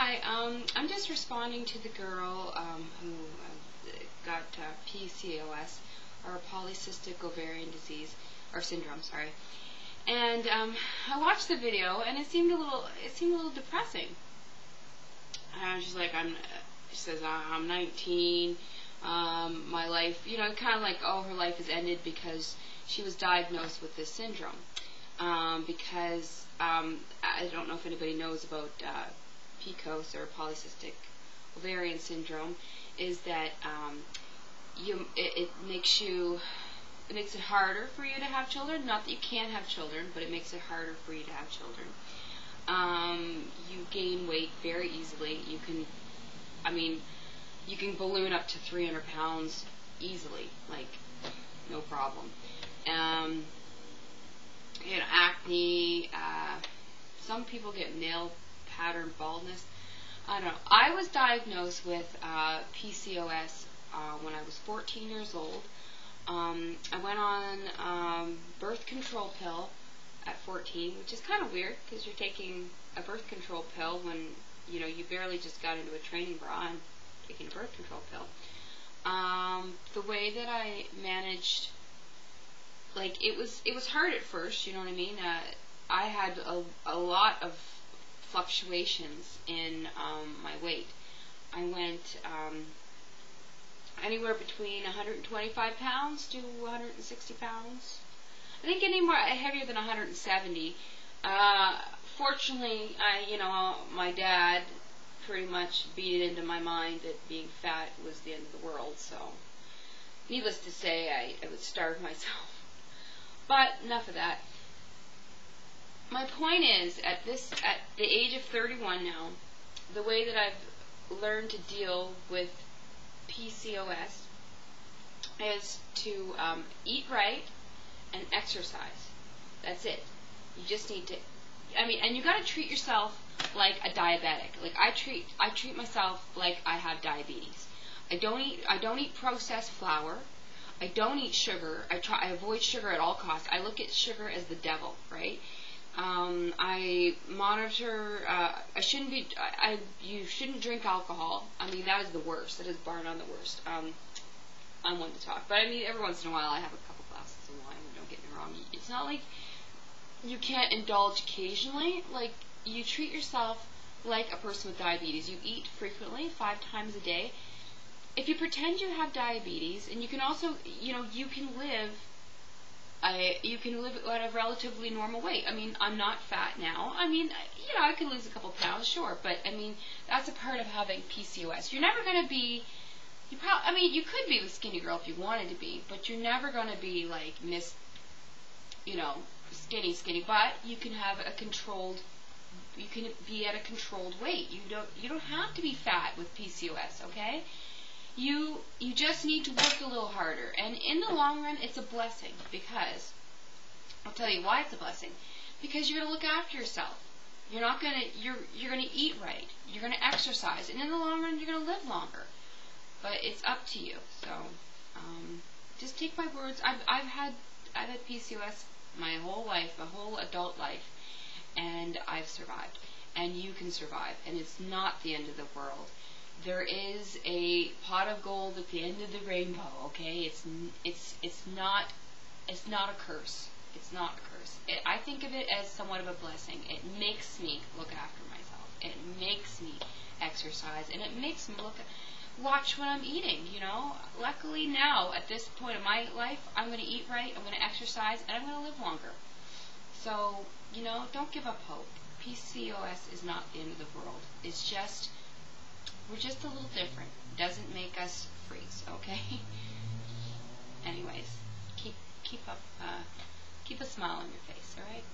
Hi, I'm just responding to the girl who got Pcos, or polycystic ovarian disease, or syndrome, sorry. And I watched the video, and it seemed a little depressing. She's like, she says, I'm 19. My life, kind of like, oh, her life has ended because she was diagnosed with this syndrome. Because I don't know if anybody knows about Pcos, or polycystic ovarian syndrome, is that it makes it harder for you to have children. Not that you can't have children, but it makes it harder for you to have children. You gain weight very easily. You can balloon up to 300 pounds easily, like no problem. Acne. Some people get male pattern baldness. I don't know. I was diagnosed with PCOS when I was 14 years old. I went on birth control pill at 14, which is kind of weird because you're taking a birth control pill when you barely just got into a training bra and taking a birth control pill. The way that I managed, it was hard at first, you know what I mean? I had a lot of fluctuations in my weight. I went anywhere between 125 pounds to 160 pounds. I think any more heavier than 170. Fortunately, my dad pretty much beat it into my mind that being fat was the end of the world. So, needless to say, I would starve myself. But enough of that. My point is, at the age of 31 now, the way that I've learned to deal with PCOS is to eat right and exercise. That's it. You just need to, and you got to treat yourself like a diabetic. Like I treat myself like I have diabetes. I don't eat processed flour. I don't eat sugar. I avoid sugar at all costs. I look at sugar as the devil, right? I monitor. You shouldn't drink alcohol. That is the worst. That is bar none the worst. I'm one to talk, but every once in a while I have a couple glasses of wine. Don't get me wrong. It's not like you can't indulge occasionally. Like, you treat yourself like a person with diabetes. You eat frequently, 5 times a day. If you pretend you have diabetes, and you can also, you can live at a relatively normal weight. I'm not fat now. I can lose a couple pounds, sure, but that's a part of having PCOS. You're never going to be, you could be the skinny girl if you wanted to be, but you're never going to be like Miss, skinny, but you can have you can be at a controlled weight. You don't have to be fat with PCOS, okay? You just need to work a little harder, and in the long run, it's a blessing, because I'll tell you why it's a blessing. Because you're gonna look after yourself. You're gonna eat right. You're gonna exercise, and in the long run, you're gonna live longer. But it's up to you. So just take my words. I've had PCOS my whole life, my whole adult life, and I've survived. And you can survive, and it's not the end of the world. There is a pot of gold at the end of the rainbow, okay? It's not a curse. It's not a curse. I think of it as somewhat of a blessing. It makes me look after myself. It makes me exercise, and it makes me watch what I'm eating, Luckily now, at this point in my life, I'm going to eat right, I'm going to exercise, and I'm going to live longer. So, don't give up hope. PCOS is not the end of the world. It's just, we're just a little different. It doesn't make us freaks, okay? Anyways, keep a smile on your face, all right?